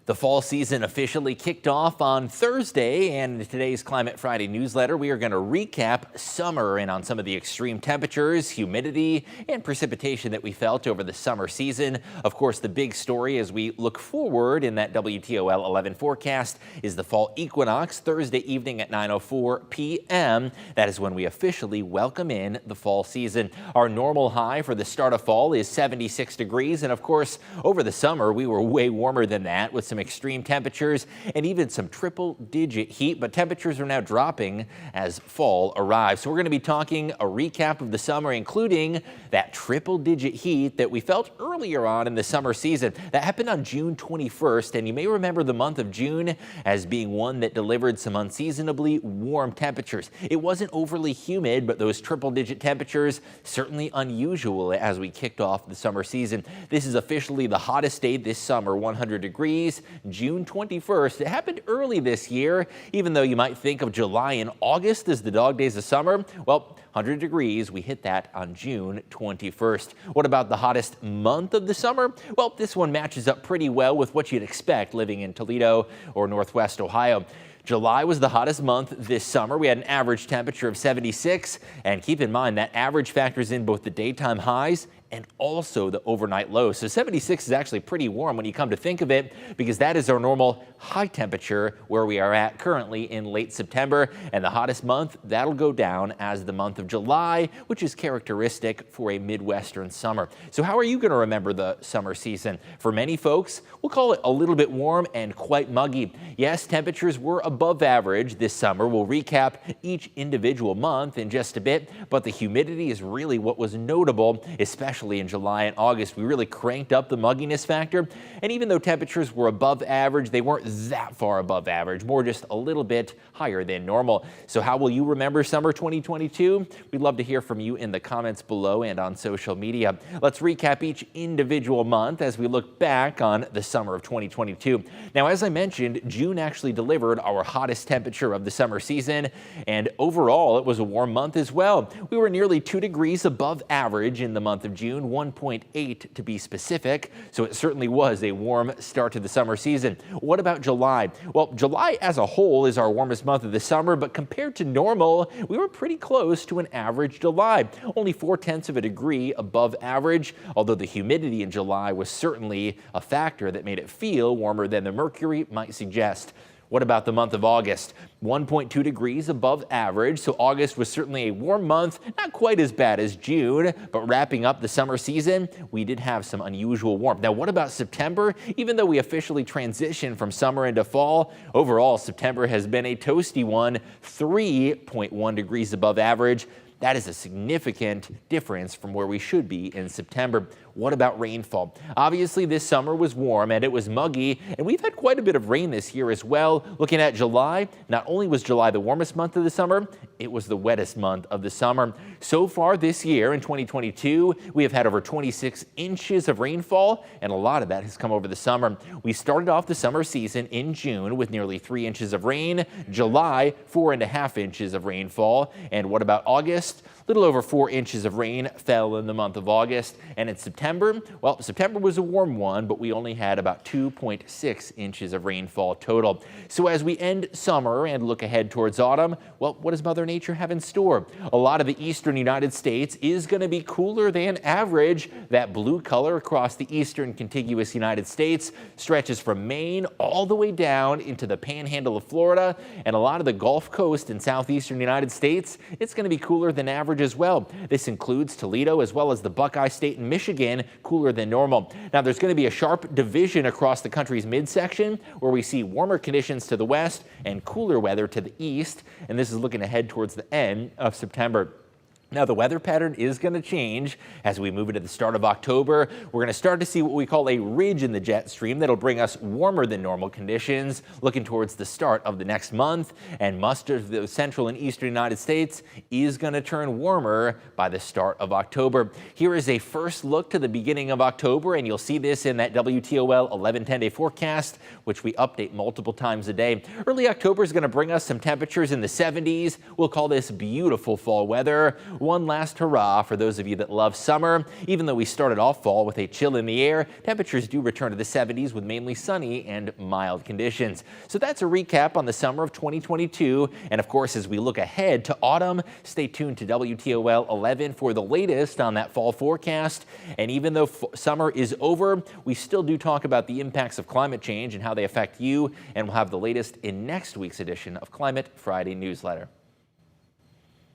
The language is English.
The fall season officially kicked off on Thursday, and in today's Climate Friday newsletter, we are going to recap summer and on some of the extreme temperatures, humidity, and precipitation that we felt over the summer season. Of course, the big story as we look forward in that WTOL 11 forecast is the fall equinox Thursday evening at 9:04 p.m. That is when we officially welcome in the fall season. Our normal high for the start of fall is 76 degrees, and of course, over the summer, we were way warmer than that with some extreme temperatures and even some triple-digit heat, but temperatures are now dropping as fall arrives. So we're going to be talking a recap of the summer, including that triple-digit heat that we felt earlier on in the summer season. That happened on June 21st, and you may remember the month of June as being one that delivered some unseasonably warm temperatures. It wasn't overly humid, but those triple-digit temperatures certainly unusual as we kicked off the summer season. This is officially the hottest day this summer, 100 degrees. June 21st. It happened early this year, even though you might think of July and August as the dog days of summer. Well, 100 degrees, we hit that on June 21st. What about the hottest month of the summer? Well, this one matches up pretty well with what you'd expect living in Toledo or Northwest Ohio. July was the hottest month this summer. We had an average temperature of 76, and keep in mind that average factors in both the daytime highs and also the overnight lows. So 76 is actually pretty warm when you come to think of it, because that is our normal high temperature where we are at currently in late September. And the hottest month, that'll go down as the month of July, which is characteristic for a Midwestern summer. So how are you going to remember the summer season? For many folks, we'll call it a little bit warm and quite muggy. Yes, temperatures were above average this summer. We'll recap each individual month in just a bit, but the humidity is really what was notable, especially in July and August. We really cranked up the mugginess factor, and even though temperatures were above average, they weren't that far above average, more just a little bit higher than normal. So how will you remember summer 2022? We'd love to hear from you in the comments below and on social media. Let's recap each individual month as we look back on the summer of 2022. Now, as I mentioned, June actually delivered our hottest temperature of the summer season, and overall it was a warm month as well. We were nearly 2 degrees above average in the month of June, 1.8 to be specific, so it certainly was a warm start to the summer season. What about July? Well, July as a whole is our warmest month of the summer, but compared to normal, we were pretty close to an average July, only 0.4 of a degree above average, although the humidity in July was certainly a factor that made it feel warmer than the mercury might suggest. What about the month of August? 1.2 degrees above average, so August was certainly a warm month, not quite as bad as June, but wrapping up the summer season, we did have some unusual warmth. Now, what about September? Even though we officially transitioned from summer into fall, overall, September has been a toasty one, 3.1 degrees above average. That is a significant difference from where we should be in September. What about rainfall? Obviously, this summer was warm and it was muggy, and we've had quite a bit of rain this year as well. Looking at July, not only was July the warmest month of the summer, it was the wettest month of the summer. So far this year in 2022, we have had over 26 inches of rainfall, and a lot of that has come over the summer. We started off the summer season in June with nearly 3 inches of rain, July 4.5 inches of rainfall, and what about August? Little over 4 inches of rain fell in the month of August, and in September, well, September was a warm one, but we only had about 2.6 inches of rainfall total. So as we end summer and look ahead towards autumn, well, what does Mother Nature have in store? A lot of the eastern United States is going to be cooler than average. That blue color across the eastern contiguous United States stretches from Maine all the way down into the panhandle of Florida, and a lot of the Gulf Coast in southeastern United States, it's going to be cooler than average as well. This includes Toledo as well as the Buckeye State in Michigan, cooler than normal. Now, there's going to be a sharp division across the country's midsection where we see warmer conditions to the west and cooler weather to the east, and this is looking ahead towards the end of September. Now, the weather pattern is going to change as we move into the start of October. We're going to start to see what we call a ridge in the jet stream that'll bring us warmer than normal conditions looking towards the start of the next month. And much of the central and eastern United States is going to turn warmer by the start of October. Here is a first look to the beginning of October, and you'll see this in that WTOL 11-10-day forecast, which we update multiple times a day. Early October is going to bring us some temperatures in the 70s. We'll call this beautiful fall weather. one last hurrah for those of you that love summer. Even though we started off fall with a chill in the air, temperatures do return to the 70s with mainly sunny and mild conditions. So that's a recap on the summer of 2022. And of course, as we look ahead to autumn, stay tuned to WTOL 11 for the latest on that fall forecast. And even though summer is over, we still do talk about the impacts of climate change and how they affect you. And we'll have the latest in next week's edition of Climate Friday newsletter.